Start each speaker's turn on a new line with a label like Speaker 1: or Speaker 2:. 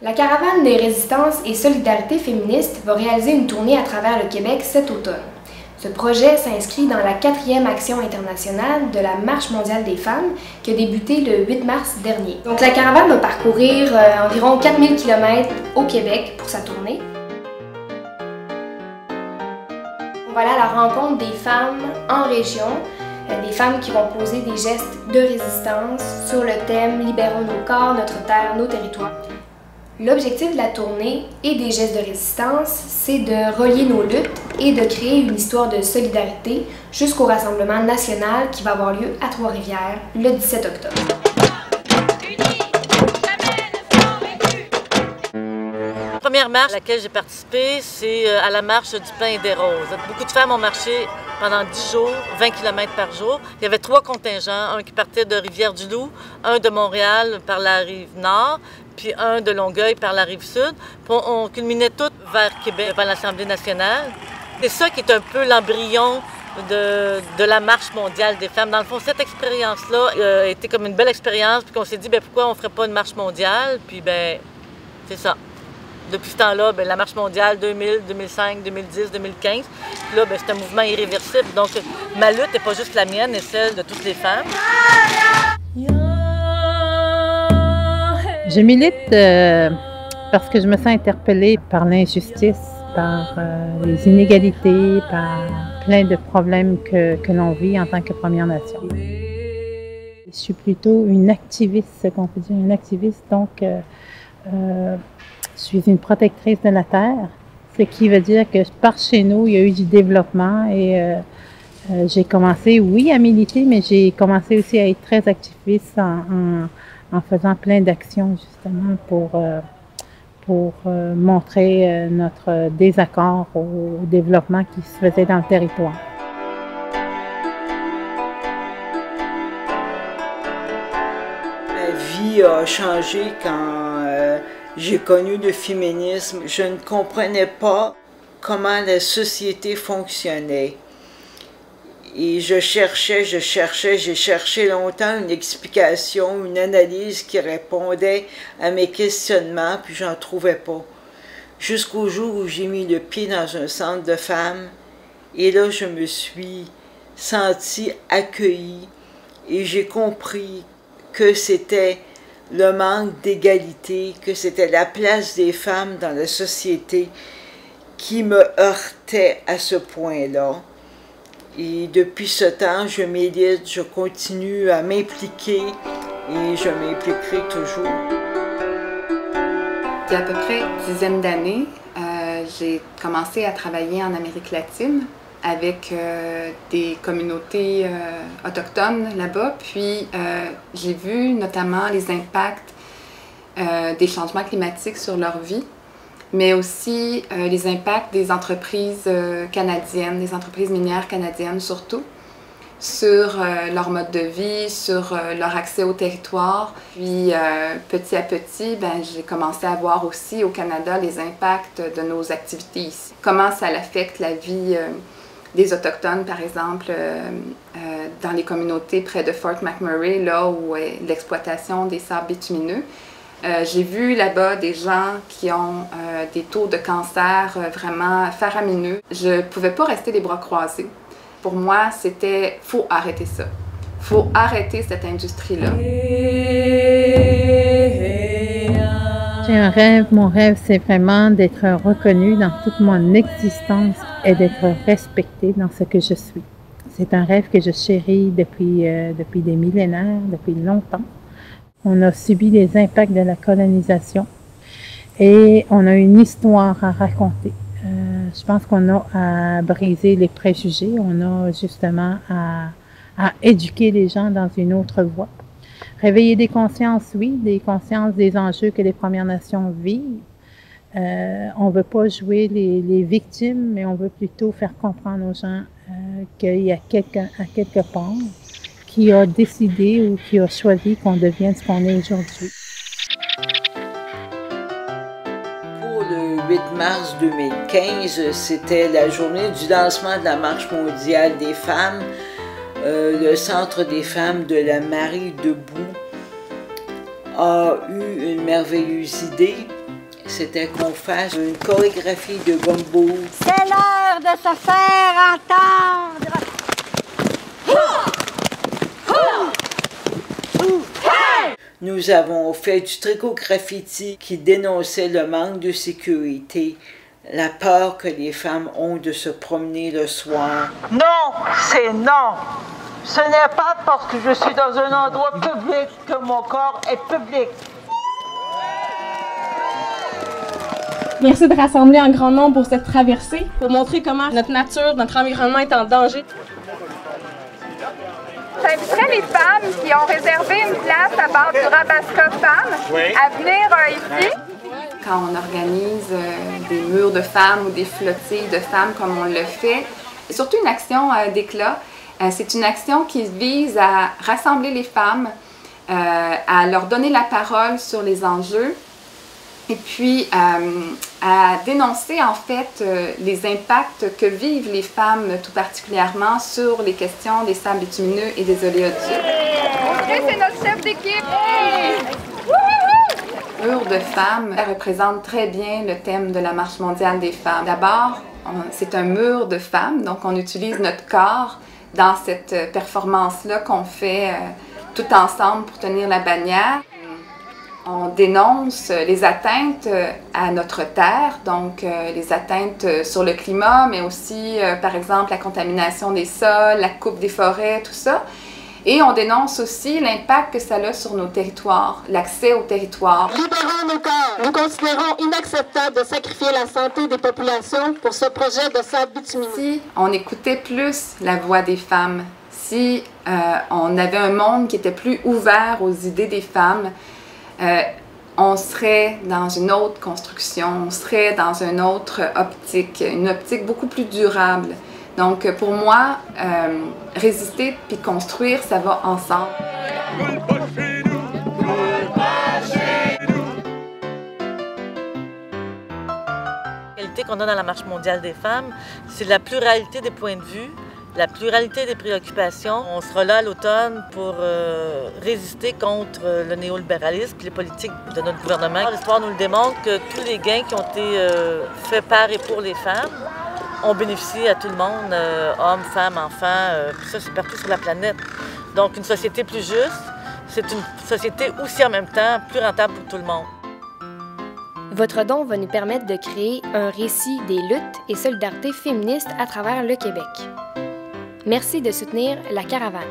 Speaker 1: La Caravane des résistances et solidarité féministes va réaliser une tournée à travers le Québec cet automne. Ce projet s'inscrit dans la 4e action internationale de la Marche mondiale des femmes qui a débuté le 8 mars dernier. Donc la caravane va parcourir environ 4000 km au Québec pour sa tournée. On va aller à la rencontre des femmes en région, des femmes qui vont poser des gestes de résistance sur le thème « Libérons nos corps, notre terre, nos territoires ». L'objectif de la tournée et des gestes de résistance, c'est de relier nos luttes et de créer une histoire de solidarité jusqu'au rassemblement national qui va avoir lieu à Trois-Rivières le 17 octobre.
Speaker 2: La première marche à laquelle j'ai participé, c'est à la marche du Pain et des Roses. Beaucoup de femmes ont marché pendant 10 jours, 20 km par jour. Il y avait 3 contingents, un qui partait de Rivière-du-Loup, un de Montréal par la rive nord, puis un de Longueuil par la rive sud. Puis on culminait toutes vers Québec, vers l'Assemblée nationale. C'est ça qui est un peu l'embryon de la Marche mondiale des femmes. Dans le fond, cette expérience-là a été comme une belle expérience, puis qu'on s'est dit, bien, pourquoi on ne ferait pas une marche mondiale? Puis, bien, c'est ça. Depuis ce temps-là, la Marche mondiale 2000, 2005, 2010, 2015, là, c'est un mouvement irréversible. Donc, ma lutte n'est pas juste la mienne, et celle de toutes les femmes.
Speaker 3: Je milite parce que je me sens interpellée par l'injustice, par les inégalités, par plein de problèmes que l'on vit en tant que Première Nation. Je suis plutplutôt une activiste, ce qu'on peut dire, une activiste, donc je suis une protectrice de la terre, ce qui veut dire que par chez nous, il y a eu du développement et j'ai commencé, oui, à militer, mais j'ai commencé aussi à être très activiste en faisant plein d'actions justement pour montrer notre désaccord au développement qui se faisait dans le territoire.
Speaker 4: Ma vie a changé quand j'ai connu le féminisme. Je ne comprenais pas comment la société fonctionnait. Et j'ai cherché longtemps une explication, une analyse qui répondait à mes questionnements, puis j'en trouvais pas. Jusqu'au jour où j'ai mis le pied dans un centre de femmes, et là je me suis sentie accueillie, et j'ai compris que c'était le manque d'égalité, que c'était la place des femmes dans la société qui me heurtait à ce point-là. Et depuis ce temps, je milite, je continue à m'impliquer et je m'impliquerai toujours.
Speaker 5: Il y a à peu près une dizaine d'années, j'ai commencé à travailler en Amérique latine avec des communautés autochtones là-bas. Puis j'ai vu notamment les impacts des changements climatiques sur leur vie, mais aussi les impacts des entreprises canadiennes, des entreprises minières canadiennes surtout, sur leur mode de vie, sur leur accès au territoire. Puis petit à petit, j'ai commencé à voir aussi au Canada les impacts de nos activités ici. Comment ça affecte la vie des Autochtones, par exemple, dans les communautés près de Fort McMurray, là où est l'exploitation des sables bitumineux. J'ai vu là-bas des gens qui ont des taux de cancer vraiment faramineux. Je ne pouvais pas rester les bras croisés. Pour moi, c'était « faut arrêter ça ». Faut arrêter cette industrie-là.
Speaker 3: J'ai un rêve. Mon rêve, c'est vraiment d'être reconnue dans toute mon existence et d'être respectée dans ce que je suis. C'est un rêve que je chéris depuis des millénaires, depuis longtemps. On a subi les impacts de la colonisation et on a une histoire à raconter. Je pense qu'on a à briser les préjugés, on a justement à éduquer les gens dans une autre voie. Réveiller des consciences, oui, des consciences des enjeux que les Premières Nations vivent. On ne veut pas jouer les victimes, mais on veut plutôt faire comprendre aux gens qu'il y a quelqu'un à quelque part qui a décidé ou qui a choisi qu'on devienne ce qu'on est aujourd'hui.
Speaker 4: Pour le 8 mars 2015, c'était la journée du lancement de la Marche mondiale des femmes. Le Centre des femmes de la Marie Debout a eu une merveilleuse idée c'était qu'on fasse une chorégraphie de gumbo.
Speaker 6: C'est l'heure de se faire entendre!
Speaker 4: Nous avons fait du tricot graffiti qui dénonçait le manque de sécurité, la peur que les femmes ont de se promener le soir.
Speaker 7: Non, c'est non. Ce n'est pas parce que je suis dans un endroit public que mon corps est public.
Speaker 8: Merci de rassembler en grand nombre pour cette traversée, pour montrer comment notre nature, notre environnement est en danger.
Speaker 9: J'inviterais les femmes qui ont réservé une place à bord du Rabasca Femmes à venir ici.
Speaker 5: Quand on organise des murs de femmes ou des flottilles de femmes comme on le fait, surtout une action d'éclat, c'est une action qui vise à rassembler les femmes, à leur donner la parole sur les enjeux et puis à dénoncer en fait les impacts que vivent les femmes tout particulièrement sur les questions des sables bitumineux et des oléoducs.
Speaker 9: Audrey, c'est notre chef d'équipe!
Speaker 5: Le mur de femmes représente très bien le thème de la Marche mondiale des femmes. D'abord, c'est un mur de femmes, donc on utilise notre corps dans cette performance-là qu'on fait tout ensemble pour tenir la bannière. On dénonce les atteintes à notre terre, donc les atteintes sur le climat, mais aussi, par exemple, la contamination des sols, la coupe des forêts, tout ça. Et on dénonce aussi l'impact que ça a sur nos territoires, l'accès aux territoires.
Speaker 6: Libérons nos corps. Nous considérons inacceptable de sacrifier la santé des populations pour ce projet de sable bitumineux.
Speaker 5: Si on écoutait plus la voix des femmes, si on avait un monde qui était plus ouvert aux idées des femmes, on serait dans une autre construction, on serait dans une autre optique, une optique beaucoup plus durable. Donc pour moi, résister puis construire, ça va ensemble.
Speaker 2: La qualité qu'on a dans la Marche mondiale des femmes, c'est la pluralité des points de vue, la pluralité des préoccupations. On sera là à l'automne pour résister contre le néolibéralisme et les politiques de notre gouvernement. L'histoire nous le démontre que tous les gains qui ont été faits par et pour les femmes ont bénéficié à tout le monde, hommes, femmes, enfants, ça c'est partout sur la planète. Donc une société plus juste, c'est une société aussi en même temps plus rentable pour tout le monde.
Speaker 1: Votre don va nous permettre de créer un récit des luttes et solidarités féministes à travers le Québec. Merci de soutenir la caravane.